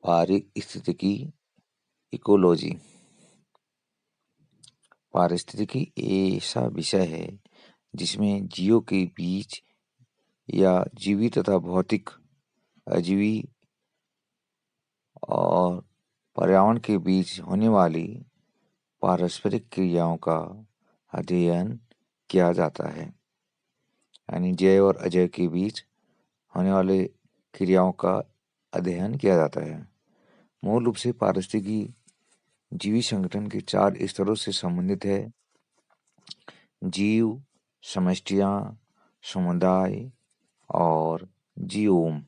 पारिस्थितिकी इकोलॉजी। पारिस्थितिकी ऐसा विषय है जिसमें जीवों के बीच या जीवी तथा भौतिक अजीवी और पर्यावरण के बीच होने वाली पारस्परिक क्रियाओं का अध्ययन किया जाता है। यानी जैव और अजैव के बीच होने वाले क्रियाओं का अध्ययन किया जाता है। मूल रूप से पारिस्थितिकी जीवी संगठन के 4 स्तरों से संबंधित है: जीव, समष्टियाँ, समुदाय और जीवोम।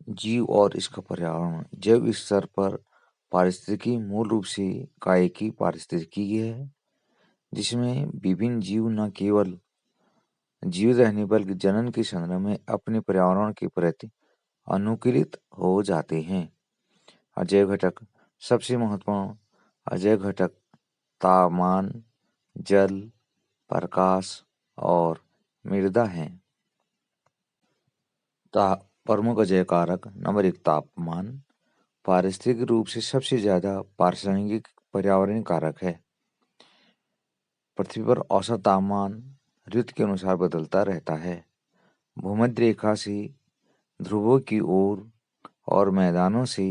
जीव और इसका पर्यावरण। जैव स्तर पर पारिस्थितिकी मूल रूप से कायिकी पारिस्थितिकी है, जिसमें विभिन्न जीव न केवल जीवित रहने बल्कि जनन के संग्रह में अपने पर्यावरण के प्रति अनुकूलित हो जाते हैं। अजैव घटक। सबसे महत्वपूर्ण अजैव घटक तापमान, जल, प्रकाश और मृदा हैं। प्रमुख अजैव कारक। नंबर 1, तापमान। पारिस्थितिक रूप से सबसे ज्यादा प्रासंगिक पर्यावरणीय कारक है। पृथ्वी पर औसत तापमान ऋतु के अनुसार बदलता रहता है। भूमध्य रेखा से ध्रुवों की ओर और मैदानों से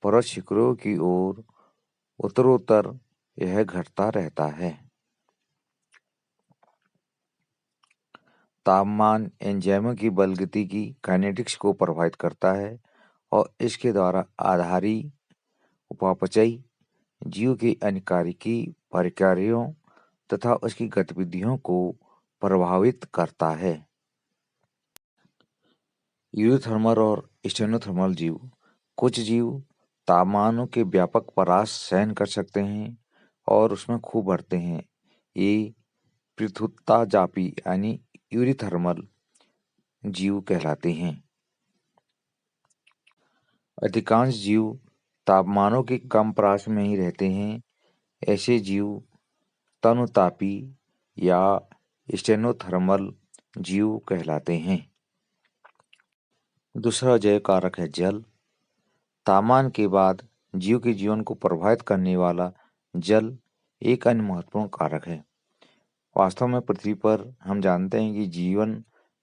पर्वत शिखरों की ओर उत्तरोत्तर यह घटता रहता है। तापमान एंजाइमों की बलगति की काइनेटिक्स को प्रभावित करता है और इसके द्वारा आधारी उपापचयी जीव की अनिकारिकी प्रक्रियाओं तथा उसकी गतिविधियों को प्रभावित करता है। यूरोथर्मल और स्टेनोथर्मल जीव। कुछ जीव तापमानों के व्यापक परास सहन कर सकते हैं और उसमें खूब बढ़ते हैं। ये पृथुत्ताजापी यानी यूरोथर्मल जीव कहलाते हैं। अधिकांश जीव तापमानों के कम परास में ही रहते हैं। ऐसे जीव तनुतापी या स्टेनोथर्मल जीव कहलाते हैं। दूसरा अजैव कारक है जल। तापमान के बाद जीव के जीवन को प्रभावित करने वाला जल एक अन्य महत्वपूर्ण कारक है। वास्तव में पृथ्वी पर हम जानते हैं कि जीवन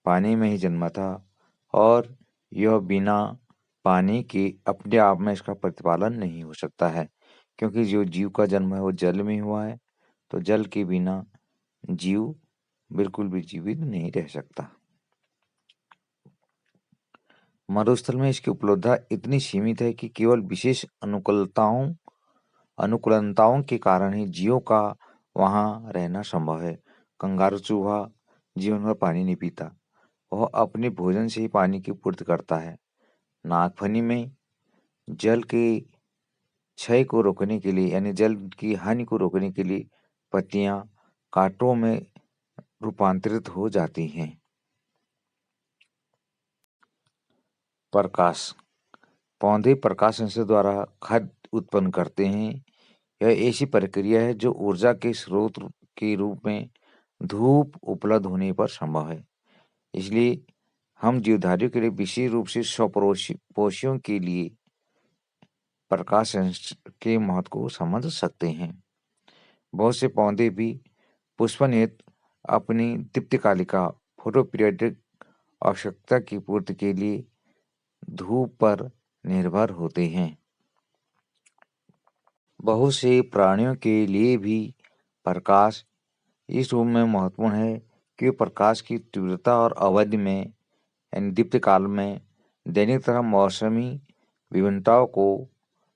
पानी में ही जन्मा था और यह बिना पानी के अपने आप में इसका प्रतिपालन नहीं हो सकता है, क्योंकि जो जीव का जन्म है वो जल में हुआ है, तो जल के बिना जीव बिल्कुल भी जीवित नहीं रह सकता। मरुस्थल में इसकी उपलब्धता इतनी सीमित है कि केवल विशेष अनुकूलताओं के कारण ही जीवों का वहां रहना संभव है। कंगारू चूहा जीवन भर पानी नहीं पीता, वह अपने भोजन से ही पानी की पूर्ति करता है। नागफनी में जल के क्षय को रोकने के लिए यानी जल की हानि को रोकने के लिए पत्तियां कांटों में रूपांतरित हो जाती हैं। प्रकाश। पौधे प्रकाश संश्लेषण द्वारा खाद्य उत्पन्न करते हैं। यह ऐसी प्रक्रिया है जो ऊर्जा के स्रोत के रूप में धूप उपलब्ध होने पर संभव है। इसलिए हम जीवधारियों के लिए विशेष रूप से स्वपोषियों के लिए प्रकाश के महत्व को समझ सकते हैं। बहुत से पौधे भी पुष्पन हेतु अपनी दीप्तिकालिका फोटोपीरियडिक आवश्यकता की पूर्ति के लिए धूप पर निर्भर होते हैं। बहुत से प्राणियों के लिए भी प्रकाश इस रूप में महत्वपूर्ण है कि प्रकाश की तीव्रता और अवधि में यानी दीप्तिकाल में दैनिक तरह मौसमी विभिन्नताओं को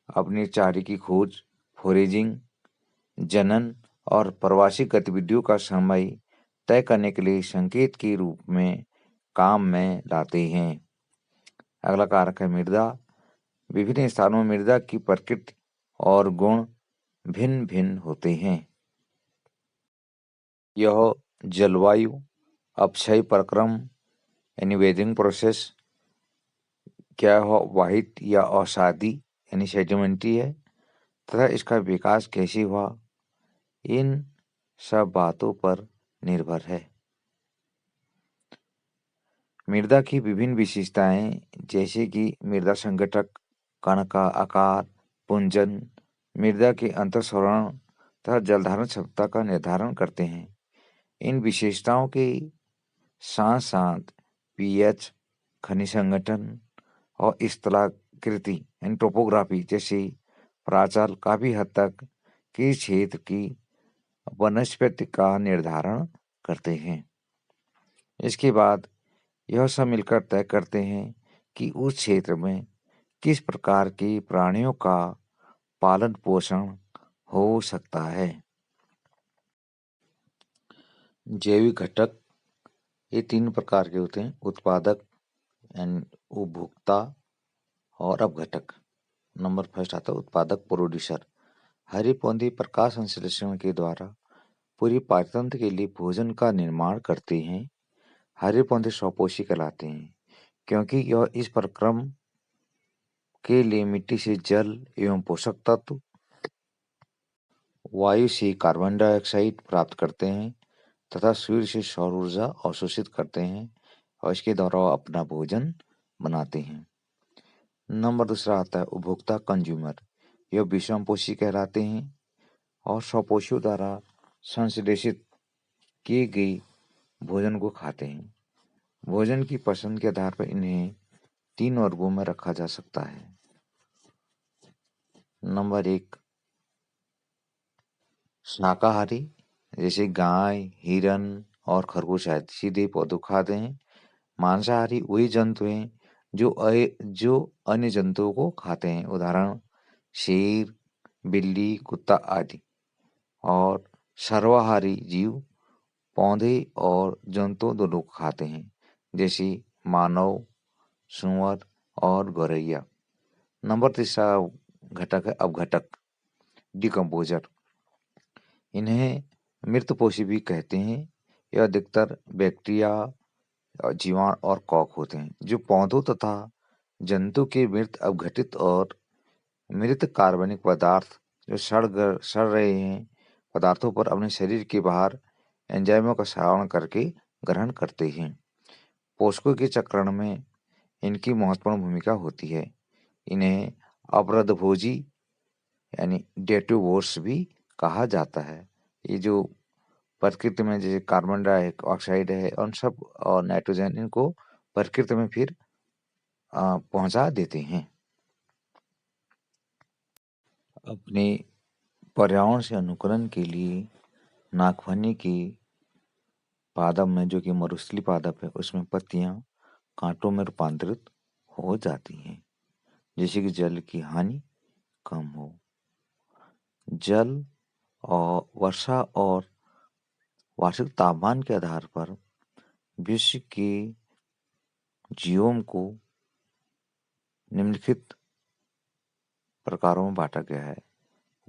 अपनी चारे की खोज, फोरेजिंग, जनन और प्रवासी गतिविधियों का समय तय करने के लिए संकेत के रूप में काम में लाते हैं। अगला कारक है मृदा। विभिन्न स्थानों में मृदा की प्रकृति और गुण भिन्न भिन्न होते हैं। यह जलवायु, अपक्षय प्रक्रम यानी वेदरिंग प्रोसेस, क्या यह वाहित या अवसादी यानी सेडिमेंट्री है तथा इसका विकास कैसे हुआ, इन सब बातों पर निर्भर है। मृदा की विभिन्न विशेषताएं जैसे कि मृदा संगठक, कण का आकार, पुंजन, मृदा के अंतःसंवरण तथा जलधारण क्षमता का निर्धारण करते हैं। इन विशेषताओं के साथ साथ पीएच, खनिज संगठन और स्थलाकृति यानी टोपोग्राफी जैसे प्राचाल काफी हद तक किस क्षेत्र की वनस्पति का निर्धारण करते हैं। इसके बाद यह सब मिलकर तय करते हैं कि उस क्षेत्र में किस प्रकार के प्राणियों का पालन पोषण हो सकता है। जैविक घटक ये 3 प्रकार के होते हैं: उत्पादक एंड उपभोक्ता और अपघटक। नंबर फर्स्ट आता है उत्पादक, प्रोड्यूसर। हरे पौधे प्रकाश संश्लेषण के द्वारा पूरी पाचन के लिए भोजन का निर्माण करते हैं। हरे पौधे स्वपोषी कहलाते हैं क्योंकि यह इस प्रक्रम के लिए मिट्टी से जल एवं पोषक तत्व, वायु से कार्बन डाइऑक्साइड प्राप्त करते हैं तथा सूर्य से सौर ऊर्जा अवशोषित करते हैं और इसके द्वारा वह अपना भोजन बनाते हैं। नंबर दूसरा आता है उपभोक्ता, कंज्यूमर। यह विषमपोषी कहलाते हैं और स्वपोषियों द्वारा संश्लेषित किए गए भोजन को खाते हैं। भोजन की पसंद के आधार पर इन्हें 3 वर्गों में रखा जा सकता है। नंबर 1 शाकाहारी, जैसे गाय, हिरन और खरगोश आदि सीधे पौधों को खाते हैं। मांसाहारी वही जंतु हैं जो अन्य जंतुओं को खाते हैं, उदाहरण शेर, बिल्ली, कुत्ता आदि। और सर्वाहारी जीव पौधे और जंतुओं दोनों को खाते हैं, जैसे मानव, सूअर और गौरैया। नंबर तीसरा घटक है अपघटक, डिकम्पोजर। इन्हें मृतपोषी भी कहते हैं। यह अधिकतर बैक्टीरिया, जीवाणु और कॉक होते हैं जो पौधों तथा जंतु के मृत, अपघटित और मृत कार्बनिक पदार्थ जो सड़ रहे हैं पदार्थों पर अपने शरीर के बाहर एंजाइमों का श्रावण करके ग्रहण करते हैं। पोषकों के चक्रण में इनकी महत्वपूर्ण भूमिका होती है। इन्हें अपरदभोजी यानी डेटिवोर्स भी कहा जाता है। ये जो प्रकृति में जैसे कार्बन डाइऑक्साइड है उन सब और नाइट्रोजन इनको प्रकृति में फिर पहुंचा देते हैं। अपने पर्यावरण से अनुकूलन के लिए नागफनी की पादप में, जो कि मरुस्थलीय पादप है, उसमें पत्तियां कांटों में रूपांतरित हो जाती हैं जिससे कि जल की हानि कम हो। जल और वर्षा और वार्षिक तापमान के आधार पर विश्व के जीवों को निम्नलिखित प्रकारों में बांटा गया है।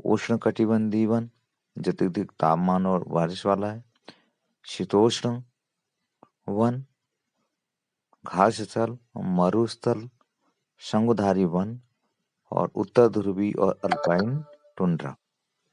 उष्णकटिबंधीय वन जो अत्यधिक तापमान और बारिश वाला है, शीतोष्ण वन, घास स्थल, मरुस्थल, शंकुधारी वन और उत्तर ध्रुवी और अल्पाइन टुंड्रा।